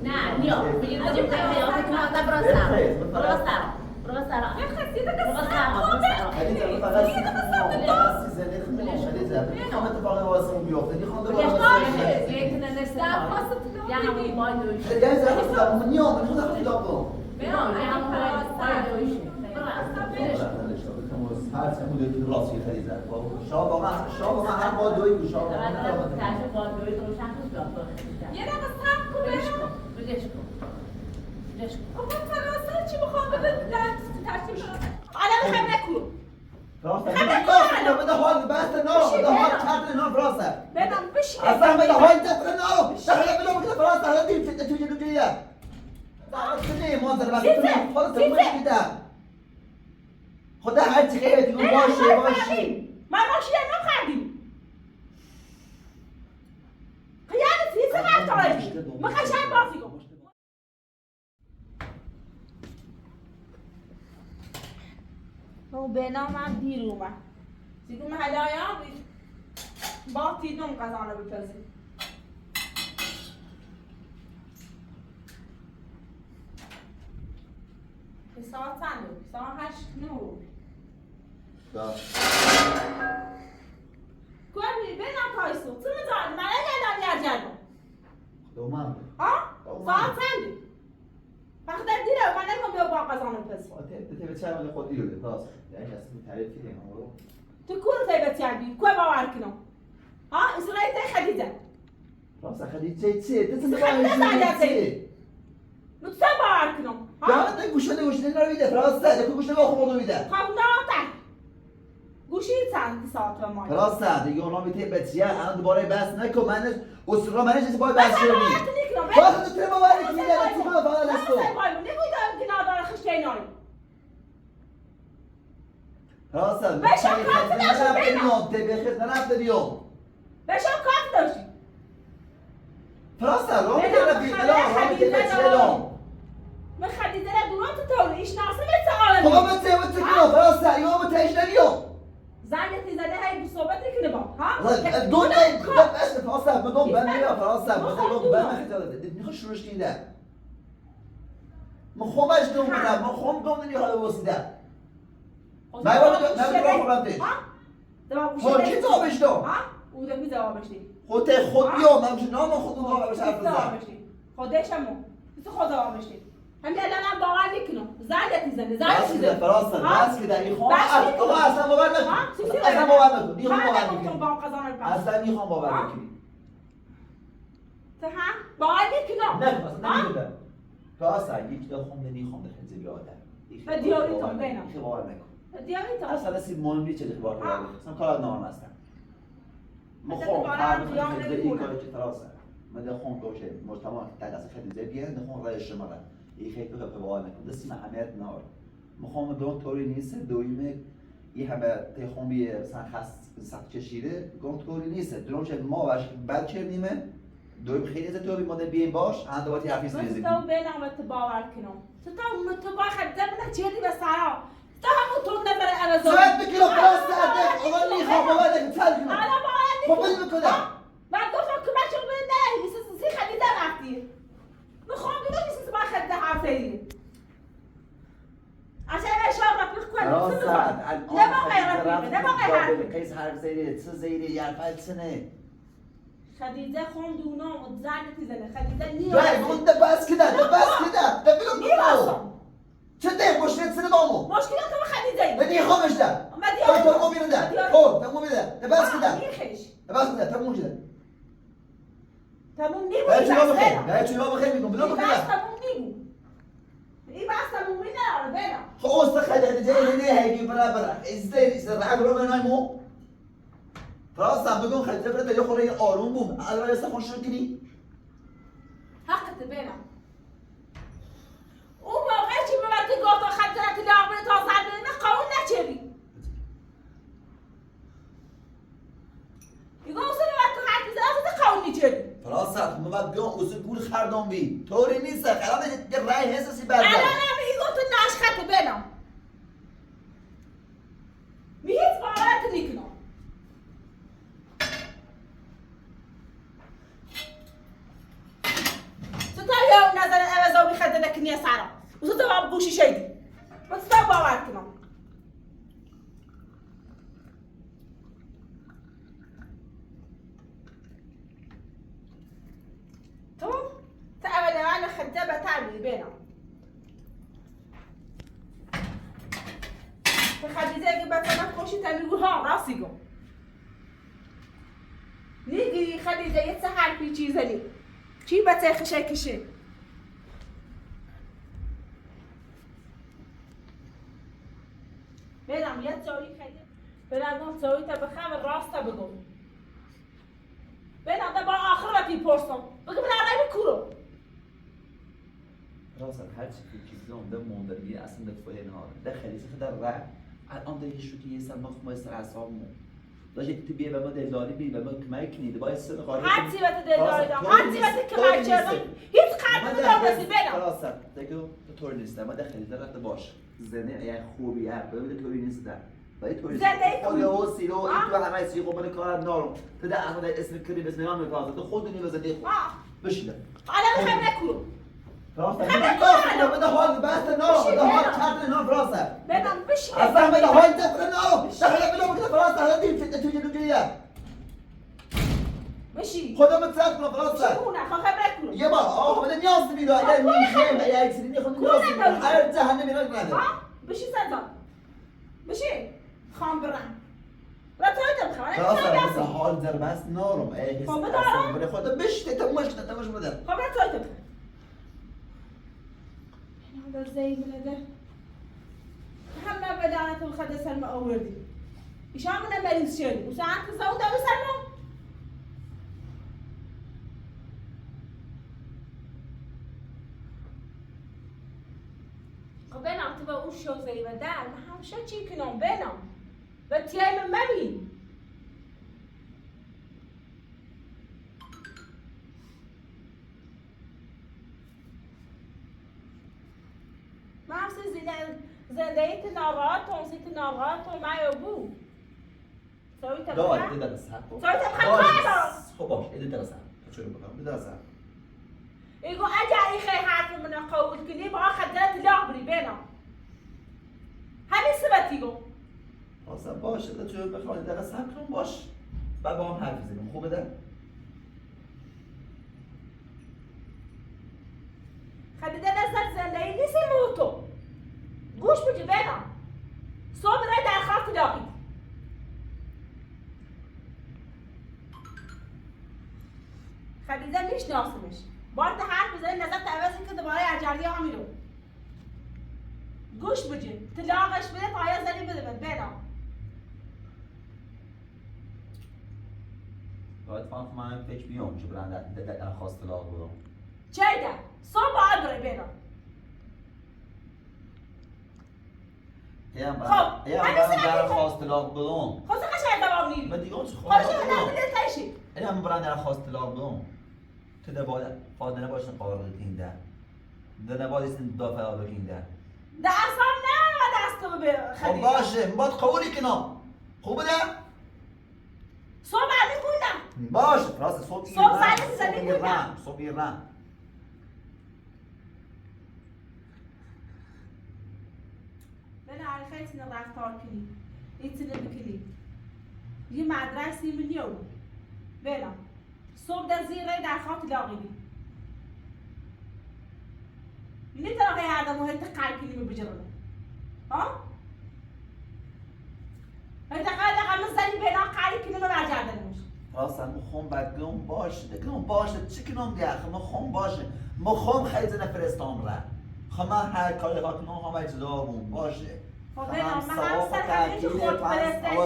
نه نیا بگیر بگیر حیاتت ما برو سر خسیده که خدیجه فقط میخوام اتفاق واسمون بیفته میخوام دوباره هر مدل تو راستی خریده شاه واقعا هر با دوی شاه یه دقیقه صبر کن بلش کن فراسر چی میخوام ببین ترتیب حالا میخوام نکن فراسر بده حال بس نه بده حال کرد نه فراسر بدم بشین اصلا بده حال دفر نه دخل بده بده فراسر هذا دي في توجه دوجيه تعرفني منظر بس خلاص مش كده خدا هر چی غیرت دیگه باشه من ماشین نخریدیم خیال سیسه نفتاری مخشن بازی کن او به نام دیر اومد سیگو محلایا با تیدون قضانه بپزی ساعت چنده؟ ساعت 8:09 کوی ببینم کایسو تو می‌ذاری من نمی‌دونم یارجانو دومم ساعت چنده؟ وقت دیره من نمی‌خوام با قضانه بپزی تو چه خودی رو خلاص یعنی اصلا تعریف کردیم رو تو کور تیبت یادی کوی باور کنم اسرائیل خدیجه راست خدیجه چیه تو خدیجه لطفا باور کنم نه گوشه نرویده فراسته تو گوشه با خود رویده خب نه گوشی چند ساعت و مای فراسته دیگه اونا میته بچیه الان دوباره بس نکن من اسرا من چیزی باید بس کنی باید تو ترم باید کنی دیگه تو ما فقط است تو نمیدونم که نداره خشکیناری فراسته بشم کارت داشتی بیام ته بخیر نرفته بیام بشم کارت داشتی فراسته رو میته بچیه من خدیده را دوران تو طور ایش ناسه به تعالمی خب من تیمت کنم فراسته یا من تیش نمیام زنگتی زده های بی صحبت کنه با دون بس فراسته بدون بند بیا فراسته بدون بند میخواد شروعش کنده مخومش دوم بدم مخوم دوم نمی حالا بوسیده من خودم تیش خود کی جوابش دو؟ او دفعی جوابش دی خود بیام من میشه نام خود جوابش حرف بزن خودش همون تو خود جوابش دی همین الان باور نکنم زنگتی زنده بس که فراسته بس که در این خواهم اصلا باور نکن اصلا باور نکن میخوام باور نکنی اصلا میخوام باور نکنی تو هم باور نکنم نه اصلا نمیدونم فراسته یک دو خونده نیخوام ده خیلی بیادر و دیاری تا بینم میخوام باور نکن دیاری تا اصلا سی مهم نیست چه باور نکن اصلا کار نام هستم مخوام هر خیلی این کاری که فراسته من ده خون باشه مجتمع در دست خیلی بیاد ده خون رای شما این خیلی تو باور نکن دستی محمیت نار مخوام دون طوری نیست دویمه یه همه تخم بیه مثلا سخت کشیده گم طوری نیست درونش ما باش بد کردیمه دویم خیلی از تو مدل بیایم باش اندواتی حفیظ ریزی تو بنامت باور کنم تو با خدمت من چیزی به سرا تو همون تو نظر امازون ساعت بگیرم فراسته اول میخوام باور نکن تل کنم حالا باور نکن میکنم من گفتم که من شما نه سی خدیده رفتی میخوام بگم چیزی با خدمت حرف زدی عشان اشاره رفیق کنم نه باقی قیس حرف زیده چه زیده یرفت سنه خدیجه خون دونا و زنگتی زنه خدیجه نیاز ده بس کده ده بگم نیازم چه ده مشکلت سنه بامو مشکلت تو خدیجه ده نیخوامش ده تموم میرن ده تموم میره ده بس کده ده بس کده تموم شده تموم نیمون نه چون بخیر میگم بلو بخیر تموم نیمون این بس تموم نه بنا خب است خدیجه نه هیگی برابر است رعد رو بنایمو فراسته بگم خدیجه برات یه خوره آروم بوم الان است خوش کنی حقت بنا اون موقع چی به وقت گفت خدیجه لاغر تا سر نه قانون نچری يقول وصل وقت حد زاد قانون نچری فراسته من بیام اصول گول خردام بی طوری نیست خراب یه رای حساسی برد الان میگم تو ناشخت بنا میهیت باورت نکنم نظر عوضا بخد لك نية سارة وتتواب بوشي شيدي وتتواب باوركنا تو تعال انا خدابة تعمل بينا فخديجة قبل سنة خوشي تعمل ها راسي قو نيجي خديجة يتسحر في چیزنی چی بچه خشه کشه برم یه جایی خیلی برم جایی تا بخوام راست بگم برم تا با آخر وقتی پرسم بگم نرای بکورو راسا هر چی چیزی اونده موندگی اصلا دفعه نهار ده خلیصه خدا راه الان ده یه شوکی یه سر مخمه سر اعصابمو داشت تبیه به ما دلداری بی به ما کمک کنی ده باید سن قاری هر چی بده دلداری دارم هر چی بده کمک کردم هیچ قدر ندارم برم راسا دیگه طور نیست ما ده خلیصه رفته باش زنه یه خوبیه ببین طوری نیست ده ولی طوری زنده خود او سیلو این تو همه چیزی خب من کار نارم تو ده احمد اسم کریم اسم نام میفرسته تو خود دنیا زنده خود بشینه حالا میخوام نکورو راسا بده حال بس نه بده حال کرد نه راسا برم بشینه اصلا بده حال تفر نه دخل بده بده راسا هدی تو چه دوگیه بشی خدا متساعد کنه راسا شونه خواهم نکورو یه بار بده نیاز میدو اگر میخوام یا یک سری خود نیاز میدو هر جهنمی را نده بشی سنجان بشی خام برم را تایدم خواهم راسا بس حال در بس نارم ای حس اصلا بده خدا بشته تو مش بده خب را تایدم هذا زي من هذا هم بدانة الخد سلمى أوردي إيش عملنا مريض شيء وساعات كزاودا بسلمى قبل أعتبر وش شو زي بدال ما هم شو شيء كنوم بينهم بتياي من مبي ما عم زنديت نارات ونسيت نارات ومعي ابوه سويتها لا بخير إذا درسها سويتها بخير خب باش إذا درسها شو بقول درسها يقول اجا اي خي حاكم من قول كني بقى خدات لعبري بينهم همین سبت يقول اصلا باشه تا چه بخواد درسها کنم باش بعد با هم حرف بزنیم خوبه ده خديده نزل زندگی نیست موتو گوش بجی بینم صبح رای درخواست لاقی خدیده میشناسمش بارد حرف بزنی نظر تعوضی که دوباره اجری ها میرو گوش بجی طلاقش بده پایا زنی بده بینم باید فهم من فکر بیام که برند درخواست طلاق بدم چه ده؟ صبح باید بره بینم برند درخواست طلاق بدم خوزه قشنگ دوام نیری من دیگه اون چه خوزه قشنگ تایشی هم برند درخواست طلاق بدم تو ده باید فاده نباشن قارق کینده ده نباید اسم دافع بکینده ده اصلا نه دستو به خب خدیجه باشه باید قبولی کنم خوبه ده؟ صبح بعد میکنم باشه راست صبح صبح ایران بنا عارفه ایتنا رفتار کنی ایتنا بکنی یه مدرسی میلیون بنا صبح در زیره درخواست لاغیدی نتراقي هذا مو هي تقال كلمة بجرنا ها؟ هي تقال لغا مزالي بينا قالي كلمة ما جادنوش راست مخم بگم باشه دکم باشه چی کنم دیگه مخم باشه مخم خیلی نفرستم را خب هر کاری را کنم همه اجزاهم باشه خب بنا ما هم سر همه جو خود فرستش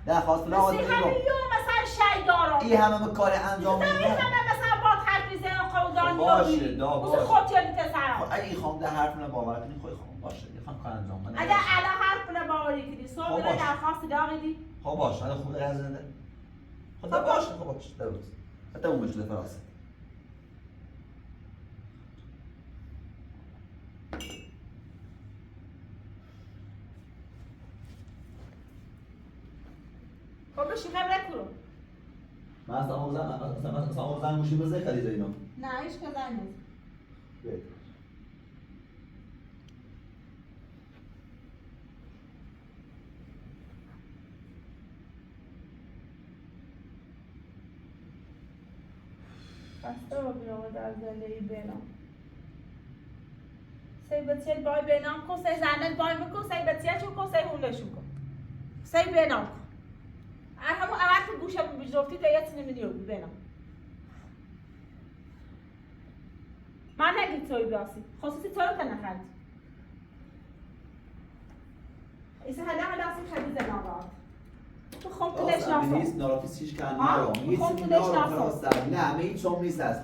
درخواست طلاق بسی همه یوم مثلا شای دارم این همه کار انجام میدم این همه مثلا با حرف میزنم قودان باشه دا باشه خود یادی تسرم اگه خواهم ده حرف باور کنی خواهی خواهم باشه میخوام کار انجام کنم اگه الان حرف باوری کنی صبح را درخواست داغیدی خب باشه من خود رزنده خدا باشه خب باشه درست حتی اون مشکل فراسته خب بشی خبره کرو من اصلا آموزن گوشی بزه خریده اینو نه ایش که زنید بسته رو بیرون در زندگی بینام سی بچه بای بینام کن سی زنده بای بکن سی بچه چون کن سی هولشون کن سی بینام کن همون اول که گوشه بجرفتی تا یه تینه میدیو بینام من نگید توی بیاسی خصوصی توی که نخرد ایسی هده هستی خیلی زنابات تو خون تو دش ناسم نیست نارافیس هیچ کن نرام خون تو دش ناسم نه من هیچ هم نیست هست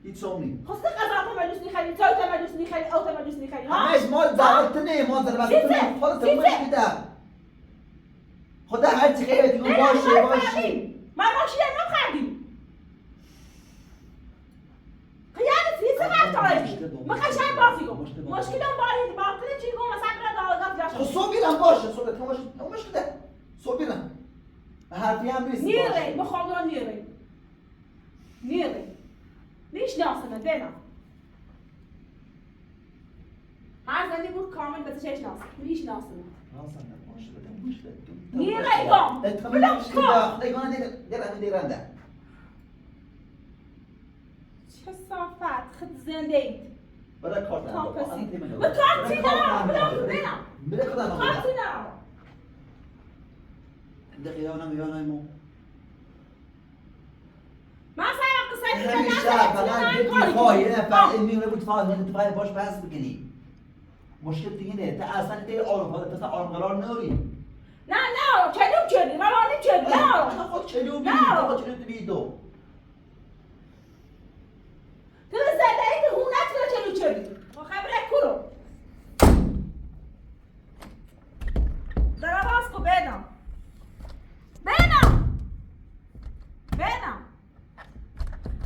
هیچ هم نیست خصوصی قضا تو مجلس نیخری توی تو مجلس نیخری او تو مجلس نیخری همش مال دارت نه مال در وقت تو خودت مش میدم خدا هر چی غیرت دیگه باشه من ماشین نخردیم خیلی فیزه رفتاری من قشنگ بازی کن مشکلم با چی کن مثلا برای دادگاه جاش خب صبح بیرم باشه صبح تو مشکل صبح بیرم حرفی هم نیست نیره بخوام نیره نیش ناسمه بینم هر زنی بود کامل به چش ناسمه نیش ناسمه نیره ایگام بلوم کن ایگام دیرنده چه صافت خد زنده اید برای کارت به کارتی نرم بده کدام کارتی نرم دقیقا من سعی وقت همیشه فقط یکی خواهی فقط میونه بود فاضل تو باید باش بحث بکنی مشکل دیگه نه تا اصلا تی آروم حالا تا آروم قرار نوری نه چلوم چلی روانی چلی نه خود چلوم بی دو تو زده ای که هونت رو چلی خبره کرو در آواز کو بینم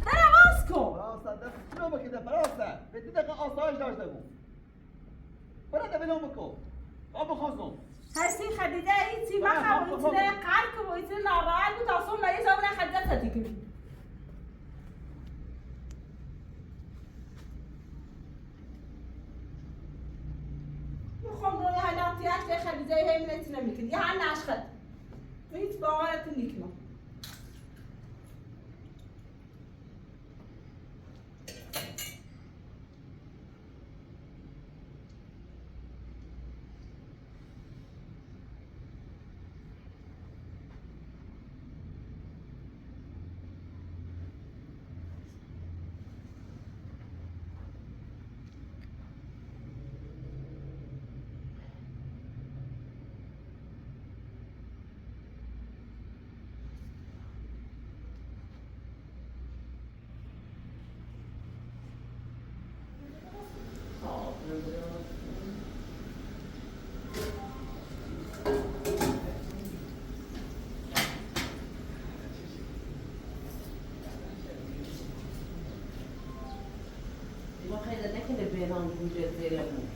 در آواز کو فراسته دست چلو بکیده فراسته به دی دقیقه آسایش داشته بود برده بلوم بکن آب بخواستم هستی خدیده ایتی من خواهیتونه قلب و ایتی ناراحت بود آسون مریض آمونه خدیده تدی کنی میخوام دونه حالات یه خدیده همین ایتی نمیکنی یه هر نشخد ایت باورتون نیکنم بینام بوده زیرمون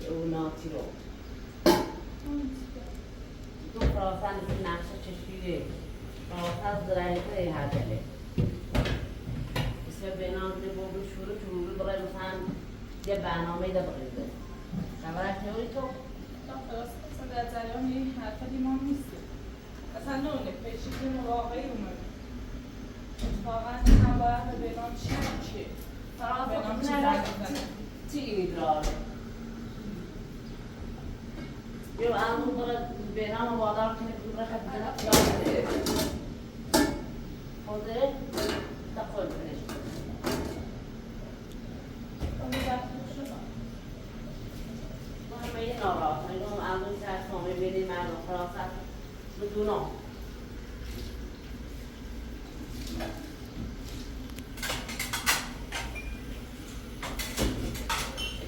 او ناتی رو تو فراسن از نقشه چشیده فراسن زرعیده هدله اسم بینام که بابو شروع برای مثلا یه برنامه ده بقیده خبرش نوری تو؟ خلاص اصلا در جریان این حرفا دیمان نیستی اصلا نونه پیشیدیم واقعی اومده واقعا هم باید به بینام چیه چی ایدرار یو الان برای بینام وادار کنه برای خدمت یاده خوده تقول کنش مهمه یه ناراحت میگم الان که از همه بینی مردم خلاصت بدونم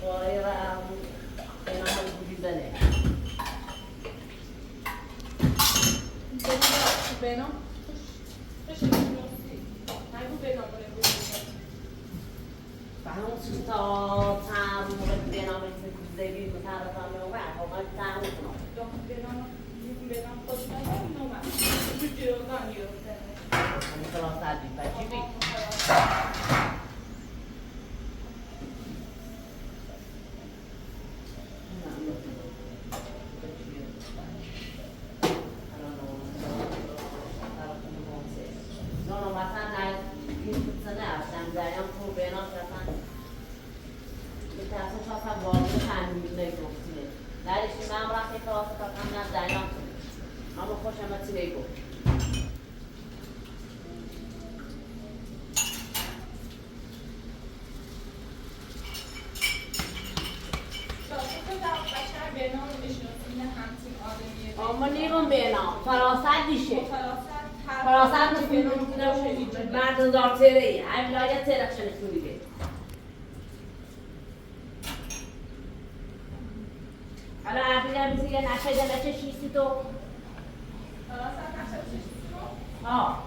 وغيرها بينهم الجبنة بينهم ايش الموسيقى هاي بينهم فهم ستا تام بينهم زي مثلا تام وعد وما تام بينهم خوش نمیاد نومد جوگان یورده خلاص عادی بچی سنه هستم دارم تو بنا شدن به تاسف شدن واقعی تنبیه نگفتیم درش من رفت کلاس کردم نه دارم اما خوشم از نگو اما نیرون بینا فراست دیشه فراست نمیتونه مرد دار تره ای همین لایه تره شنشون میده حالا عقیده بیسی یه نشه شیستی تو فراست نشه شیستی تو؟ ها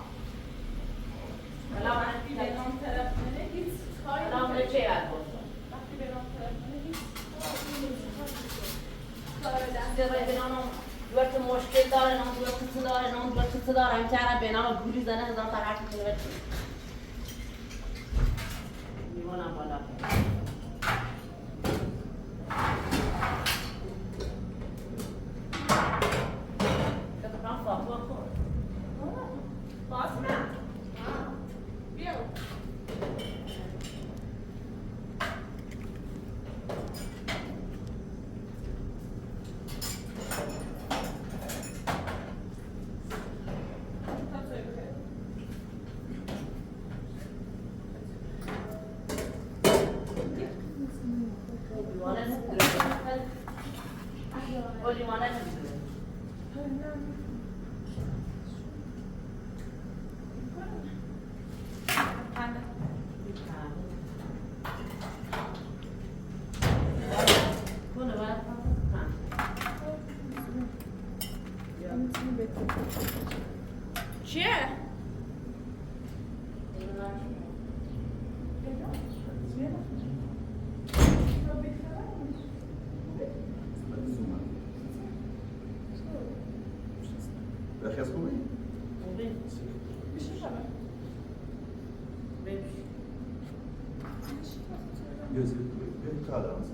حالا وقتی به نام طرف منه هیچ کاری نام چه باید باشه وقتی به نام طرف منه هیچ کاری داره به نام دوست مشکل داره نام دوست داره نام دوست داره همین چهره به نام گوری زنه هزار تا حرف کنه میمونم بالا کتابم فاطمه خورد فاطمه بیا چیه؟ بخیر خوبی؟ بیایی کار دارم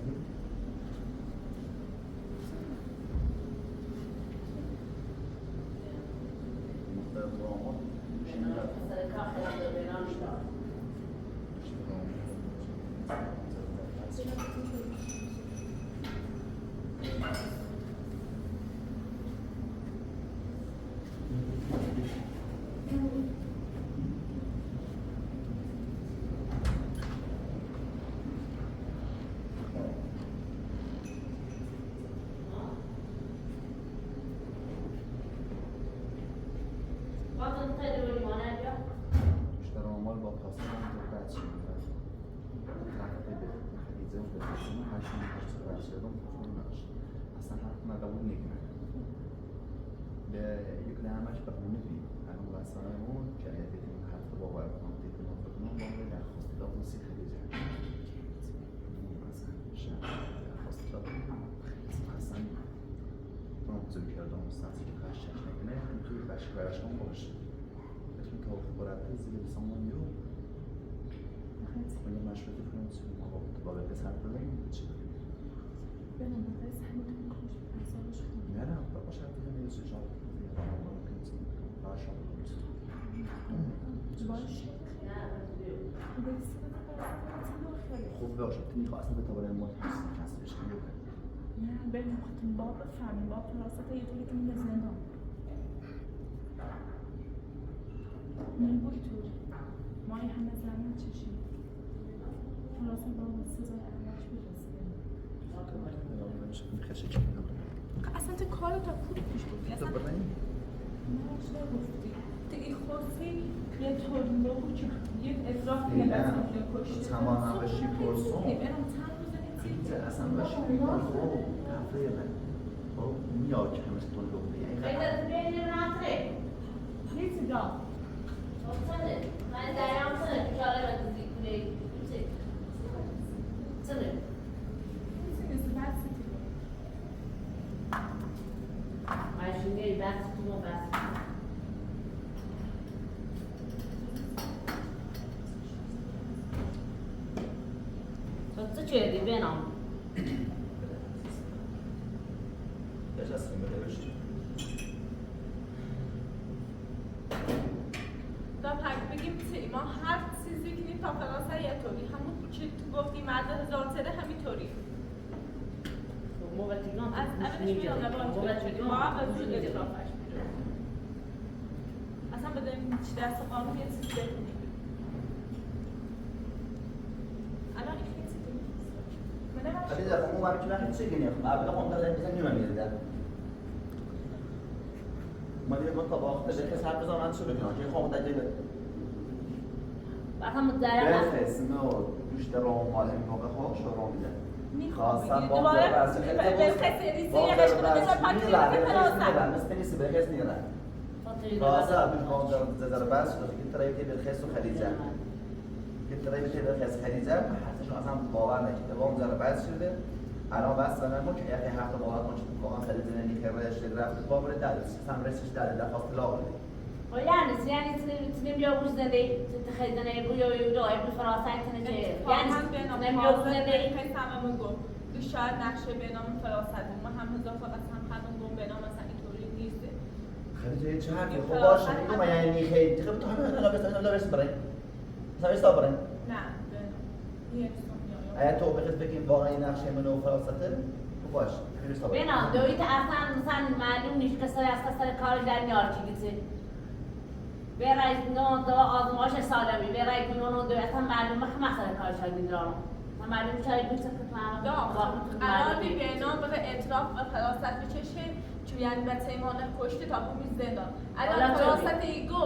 يمكن أهم شيء بقول فيه أنا مثلا هون كان يبدي من حد بابا يكون تيجي من فضلنا بابا ده خاص ده موسيقى خليجية مثلا شان خاص ده مثلا من بزرگ کردم مستعصی که خشش نکنه توی برشتم باشه اسم که خبرت زیر سامانیو ولی مشروطه کنم سوی ما با پسر بودن چی بنام بس همین نه نه بابا شرط نمیشه جان خوب باشه تنی خواستم به تابلوی ما کسبش کنم نه بریم خودتون باب بفهمیم باب فراسته یه طوری که میده زندان نبوی طور ما این همه زمان چشیم فراسته باب سزای اولش برسیم اصلا تو کارو تا پول پیش بودی اصلا نه چه گفتی دیگه خورسی یه تورنو بود که یک اطراف که لازم کشتی تمام باشی پرسون برم تن بزنید اصلا باشی پرسون تفریقه خب میاد که همه ستون رو نیستی جان من دارم سنه که شاله و تزدیک کنه سنه نیستی بسی ماشینه بس تو بس تو چه دی بنام اجازه بده دم هک بگیم ما هر چیز تا فرانسه یه طوری همون چی تو گفتی مرد 1000 سره همینطوری موبتیگان از اولش میدونم موبتیگان واقعا از روی اطرافش میدونم اصلا بدونیم چی دست قانون یه چیزی بکنیم الان این چیزی خیلی زیاد اون وقتی وقتی چه کنیم قبل خودم دارم میزنم میمیرم ما دیگه با طباخ داشته که سر بزنم چه بکنم که خودم دیگه اصلا مدرم اسم و گوشت رو مال این موقع خوب شروع میده میخوام دوباره به خسری یه قشنگ بزن پاکی میره مثل نیست به خس میره خاصه ابن خان در بس که ترایت به خس و خلیجه که ترایت به خس خلیجه حتی شما اصلا باور نکنید دوام در بس شده الان بس دارن ما که یه هفته باور ما چون واقعا خلیجه نمیخوره شده رفت با بره در سیستم رسش در درخواست لاغ يعني تنم يوم زندي تخيلنا يقول يقولوا يقول فرنسا تنجي يعني تنم يوم زندي هممون گفت که شاید نقشه به نام فراست ما هم هزار فقط همون گم به نام مثلا اینطوری نیست خلیجه چه حرفی خب باشه میگم یعنی خیلی خب تو همین لا بس برای مثلا استابرن نه به ایا تو بخواد بگیم واقعا این نقشه منو فراسته خب باشه خیلی استابرن بنا دویت اصلا مثلا معلوم نیست کسایی از کسای کار در میار چی گیتی برای نون دو آزمایش سالمی برای نون دو اصلا معلومه که مثلا کارش میدارم معلوم شاید بیشتر که الان به نام به اطراف و فراست بچشه چون یعنی به تیمان کشته تا بومی زندان الان فراست ایگو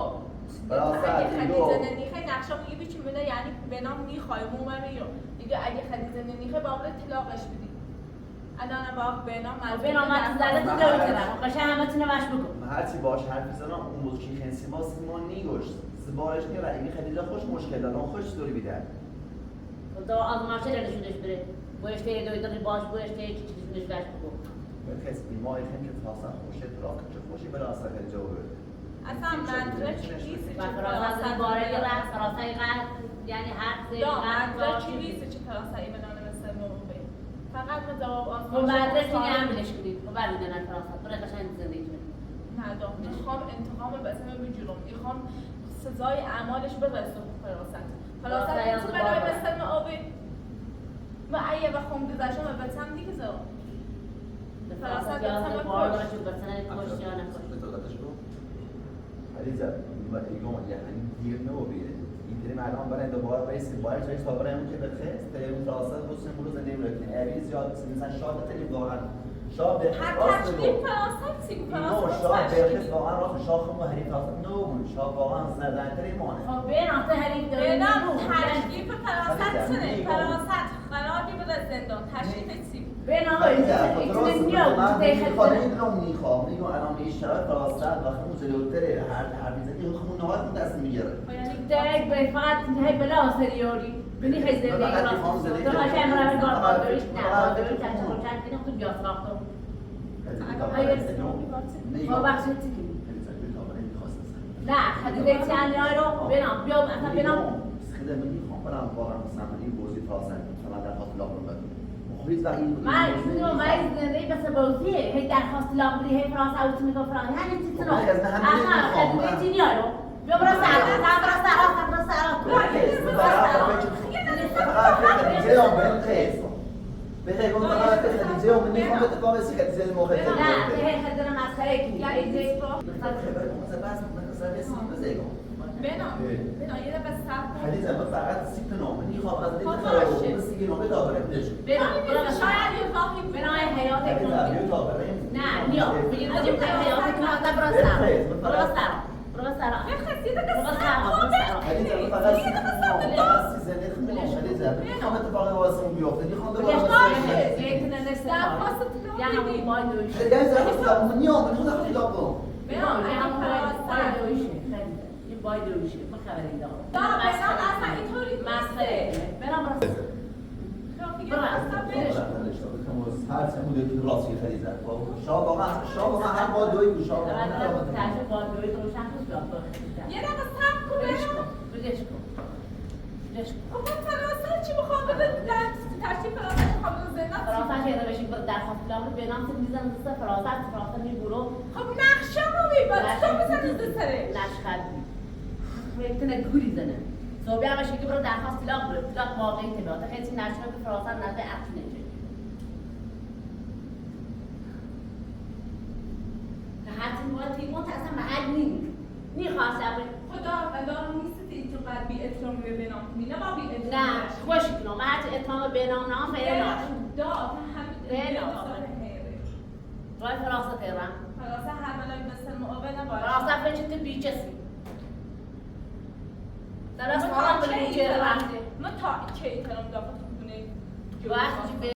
اگه خلیجه نمیخوای نقشه میگه بیچون بده یعنی به نام میخوای مومه میگه دیگه اگه خلیجه نمیخوای باید طلاقش بدی الان با به نام زده تو دارم باشه همه تونه مش بگو هرچی باش حرف میزنم اون موضوع که خنسی ما سیمان نیگوشت سبارش نیره این خلیجه خوش مشکل دارن خوش دوری بیده تو آزمایش نشونش بره گوشته دویداری باش گوشته چیزی نش بگو بخس بیماری خیلی که فاصله خوشه تراک چه خوشی برای اصلا خلیجه و اصلا منطقه چیزی و فراسته باره رفت فراسته قد یعنی حرف زیر منطقه چیزی چه فراسته ایمنانه مثل موقعی فقط به جواب آزمایش بعدش دیگه همینش کنید و بعد میدونن فراسته برای قشنگ زندگی کنید ندام میخوام انتقام بزنم به جرم میخوام سزای اعمالش برسه فراسته تو برای مثل آبی و ایه و خون گذاشتم و بتم دیگه زو فراسته بتم بالا چه بتن کوشش یا نکوش خلیجه ما ایگون یعنی دیر نمیشه اینطوری الان برای دوباره رئیس باید رئیس برای اون که بخست تلفن فراسته بوسیم روز نمیرکنه اوی زیاد مثلا شاد تلفن واقعا شاد به تشریف فراسته چی شاد به واقعا راست شاخمو حریف فراسته نمون شاد واقعا زدنتری مونه خب بین آخه حریف داره بینم تشریف فراسته چنه فراسته قراری به زندان تشریف چی بین آقای ایتونه میاد میخوام اینو الان اشتراک فراسته وقتی اون زلوتره هر بیزنی خودمون نهایت دست میگیره یعنی درک به فقط هی بلا سریوری بینی خیلی زندگی راست تو باشه امرا به کار داریش نه داری چند دیگه تو بیا سراغ ما بخشی چی نه خدیده چند رو بنام بیا مثلا بنام خدمه میخوام برام واقعا مثلا این بازی فراسته مثلا در خاطر لاغون بدم خیلی زعیم ما زندگی بس بازیه هی درخواست لاغری هی فرانسه اوت میگه فرانسه همین چیزا رو آها خدمه چی رو بیا برو سر بخیر اون فقط خدیجه و من میخوام اتفاق از خدیجه موقع نه نه خدیجه مسخره کی یعنی دیگه بنا یه دفعه صبر خدیجه من فقط سیپ نام میخوام از دیگه خراب سیگی نام داره بنا شاید یه راهی بنا حیات نه نیا بگید که حیات که برو سر خدیجه که خدیجه من فقط سیزنه خدیجه میخوام اتفاق واسمون بیفته میخوام یعنی اون مای دویش یعنی زرد من نیام من خودم خیلی لابم این بای دویشه ما خبری دارم اصلا اینطوری مسخره برام هر چه مدل راستی خریدن شاه با من هم با دوی گوشا با با دوی تو شخص یه دقیقه صبر کن بدش کن خب فرانسه چی میخوام بده تشریف فرانسه میخوام بده زندان فرانسه چه بشین در خاطر به نام میزنن دست فرانسه میبرو خب نقشه رو میبرد تو میزنی دست سره لشخر میتونه گوری زنه صبحی همش که برو درخواست طلاق بره طلاق واقعی طلاق خیلی نشونه به فراسان نده اصل نشه که حتی باید تیمون اصلا محل نیخواست خدا قدار نیست که بعد بی احترامی به بینام کنی نه با بی احترامی نه خوش کنم من حتی اتمام بینام نه فعلا داد رای فراسة تيران فراسة حملك بس المقابلة باش فراسة فيش تبيجسي درست مرة بالمجرد ما تا چه ترم دافت کنه واحد